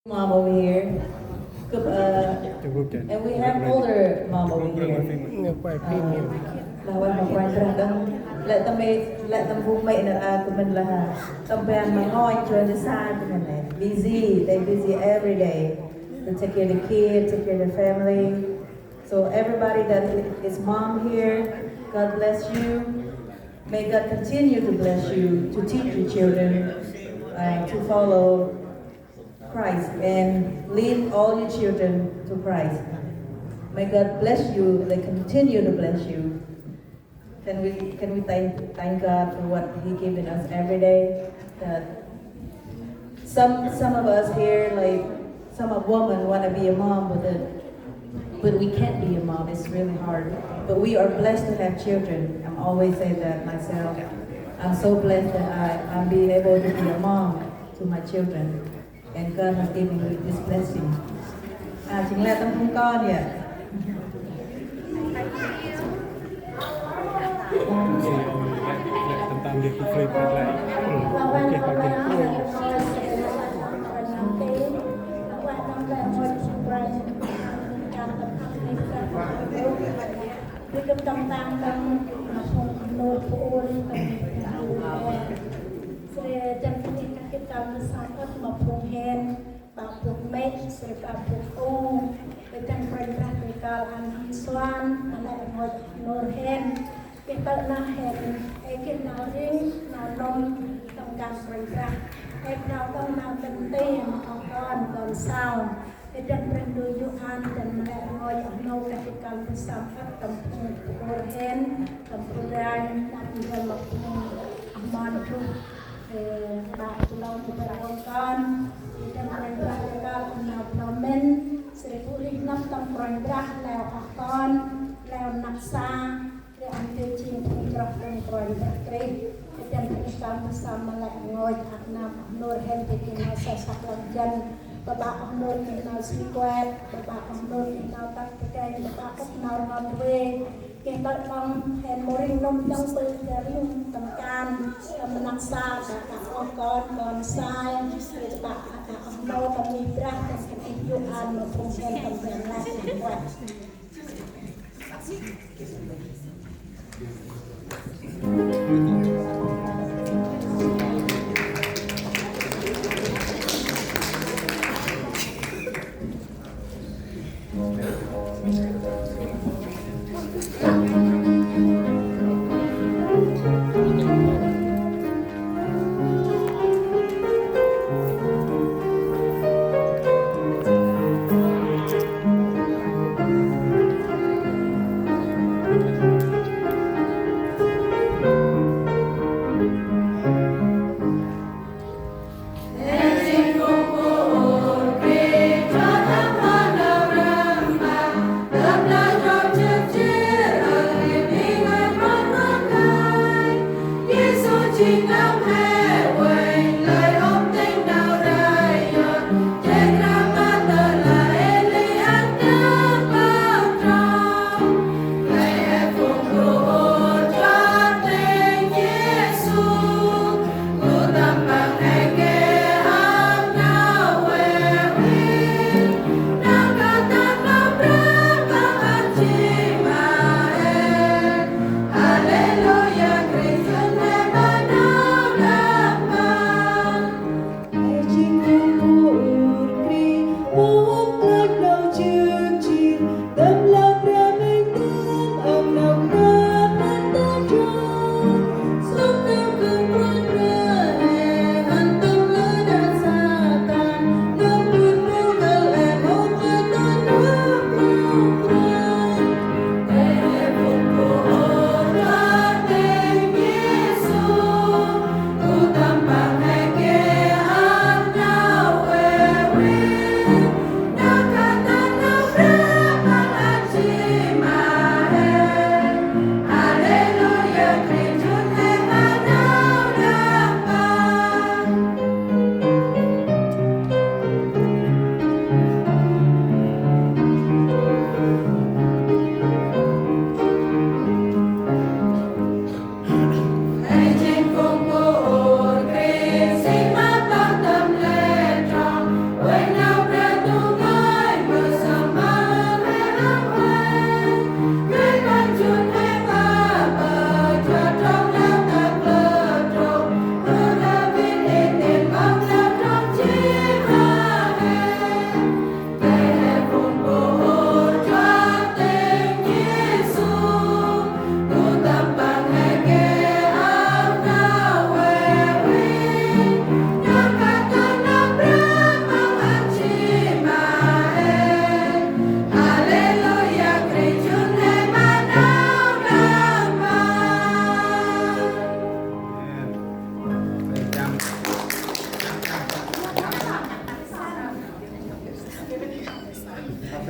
Mom over here. And we have older mom over here. Là quay một quay ra đông lại tâm vùng mẹ là của mình là tâm bèn mà ngồi chơi cái xa của mình này busy, they busy every day to take care of the kids, take care of the family. So everybody that is mom here, God bless you. May God continue to bless you, to teach your children to follow Christ and lead all your children to Christ. May God bless you, like continue to bless you. Can we thank God for what He given us every day? That some of us here, like some of women want to be a mom, but we can't be a mom. It's really hard. But we are blessed to have children. I'm always say that myself. I'm so blessed that I'm being able to be a mom to my children. And God has given me this blessing. Chính là tâm không con nhỉ? Tentang dia flip lại. Kita sangat mempunyai bapuk med serta bapuk dengan perintah mereka Islam anak mod Nurhen kita nahen kita ring nanom tentang perintah kita tentang penting orang dan sao dan perlindungan dan melalui no ketika bersama tempat Nurhen tempat dan dalam aman tu Pak Pulau Keberangkan dan perintah Nomen 16 tam perintah Leo Akon Leo Naksa dan Antici Putra dan perintah Kri dan perintah bersama Ngoi Aknam Nur Hen bikin masa saklanjan Bapak Nur kenal Sikwet Bapak Nur kenal Taktikai Bapak kenal Ngodwe kita mong hen moring nom trong tư dari tầm can tầm nặng xa cả con sai cả ông đâu tầm đi ra tầm cái dụng ăn mà không hen tầm bèn lại tầm quẹt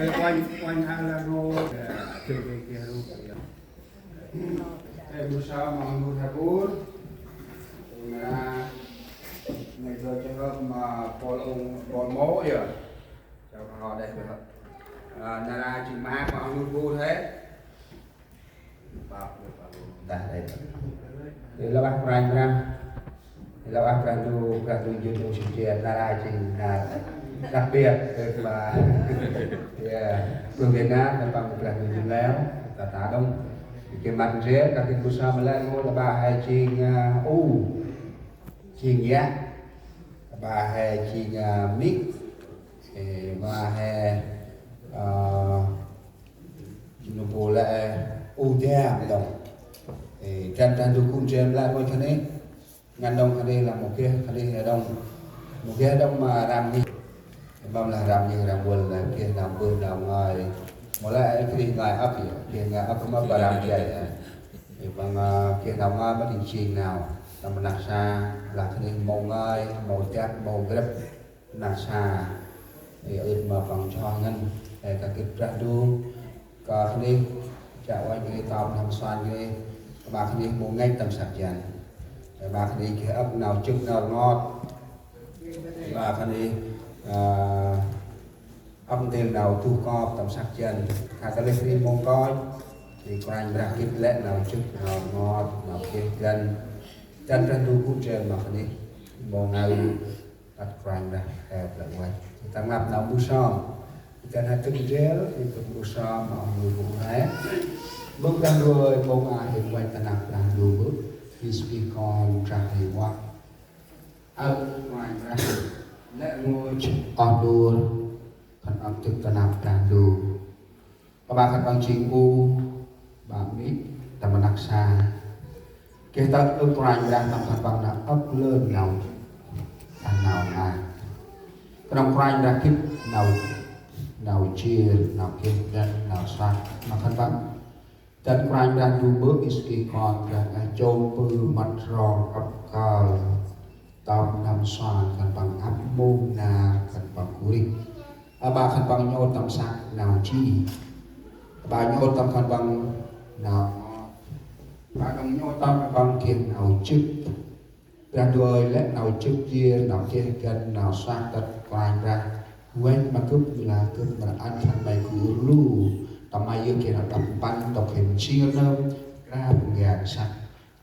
oanh hai là rô chơi cái kia rô cái bữa sau mà ông thà bún là ngày giờ cho mà bồn mố giờ cho họ đây được là ra chừng má mà ông nuôi thế đây thì là bác rành ra thì là bác rành du YouTube sự kiện là ra chừng đặc biệt và người Việt Nam là bằng một lần mình léo cả đông cái mặt rễ các cái cú sa mà lên ngôi là bà hay chiên chiên giá bà hay chiên mít và hay nó bù lại gia đồng trên trên du cung trên lại ngôi thân ấy ngàn đông ở đây là một kia ở đây là đông một kia đông mà làm đi mong là làm như làm buồn là kia làm buồn làm ngoài một lại khi ngài ấp thì ngài ấp cũng mà làm vậy thì bằng kia làm ngoài bất định trình nào làm nạc xa là cái màu ngay màu chát màu grip nạc xa thì ướt mà bằng cho ngân để các cái ra đu có cái đi chào anh cái tàu làm xoan cái bà cái đi mua ngay tầm sạc dần bà cái đi cái ấp nào trứng nào ngọt bà cái đi âm tiền đầu thu co tầm sắc chân hai cái lên mong coi thì có anh ra kịp lệ nào chút nào ngọt nào kia chân chân trên thu cút trên mà cái đi mong nào đặt quanh ra hẹp lại quay tăng lập nào mua xóm chân hai tức rễ thì cũng mua xóm mà người cũng thế bước ra rồi mong ai hiện quanh ta nạp là đủ bước thì speak on ra thì qua ấp ngoài ra lệ ngôi on đua phần âm thực ta nạp tràn đủ và bà khăn bằng chính u bà mít ta mà nạc xa kế tất ước rành ra nằm khăn bằng là ấp lên nào thành nào là cái đồng rành ra kít nào chia nào kia chân nào xa mà khăn bằng chân rành ra đủ bước iski con ra châu bư mặt rong ấp cao tao nằm xoan khăn bằng ấp môn na khăn bằng cúi bà khăn bằng nhô tầm sắc nào chi bà nhô tầm khăn bằng nào bà đồng nhô tầm bằng kiệt nào chức ra đuôi lẽ nào chức chia nào kia gần nào xoan tật quanh ra quên mà cướp là ăn khăn bày cứ lưu tầm ai yêu kia là đập bắn đọc hình chia nơm ra gạt sạch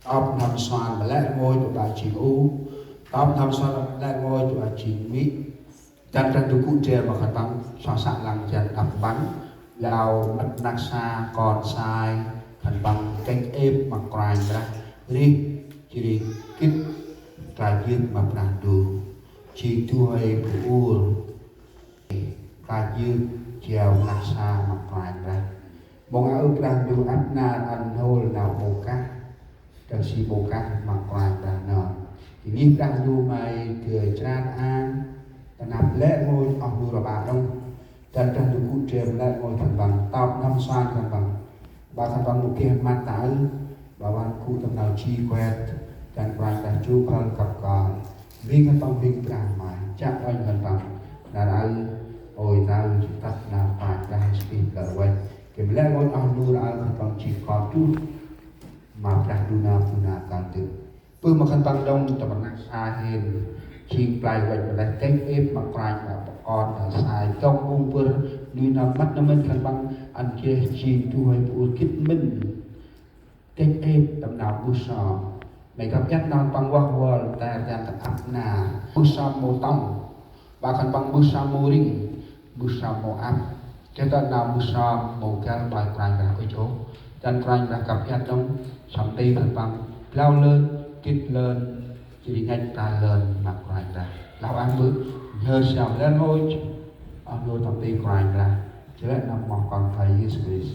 ốc nằm xoan mà lẽ ngôi của bà chị u ốc nằm xoan lẽ ngôi của bà chị mỹ chân chân tu cụ trên mà khẩn bằng so sạng lăng chân đập bắn lao mất nạc xa còn sai khẩn bằng canh êm mà quanh ra đi chỉ đi kít trà dương mà đàn đủ chỉ thui bùa trà dương chiều nạc xa mà quanh ra bông áo đàn đủ áp na ăn hô nào bồ cát trà si bồ cát mà quanh ra nọ thì đi đàn đủ mày cười chan an nạp lẽ ngôi ông nu bà đông chân chân du cụ trên lẽ ngôi thần bằng tao năm xoan thần bằng bà thần bằng một kia man tái bà ban cụ tầm nào chi quen chân quan đã chu con cặp còn viên cái tông viên càng mà chắc anh thần bằng là đã ôi ra tắt là phải ra speed là quên cái lẽ ngôi ông nu đã thần bằng chỉ còn chút mà ra du na càng tự vừa mà thần bằng đông tầm bằng xa hơn chi play quanh lại cánh ép mà quanh là con là sai trong cung vừa đi nằm mắt nó mình khăn bằng ăn kia chi tu hay bùa kít mình cánh ép tầm nào bù sò mày gặp nhất non bằng qua hoa ta ra tập áp nà bù sò mô tông và khăn bằng bù sò mô ring bù sò mô áp cái tận nào bù sò mô cao bài quanh là ở chỗ chân quanh là gặp nhất trong sòng tây khăn bằng lao lên kít lên chỉ ngay ta lên mặt quanh ra lão ăn bước hơi sầu lên ngôi ông nuôi tập ti quanh ra chứ lại nằm còn phải Jesus.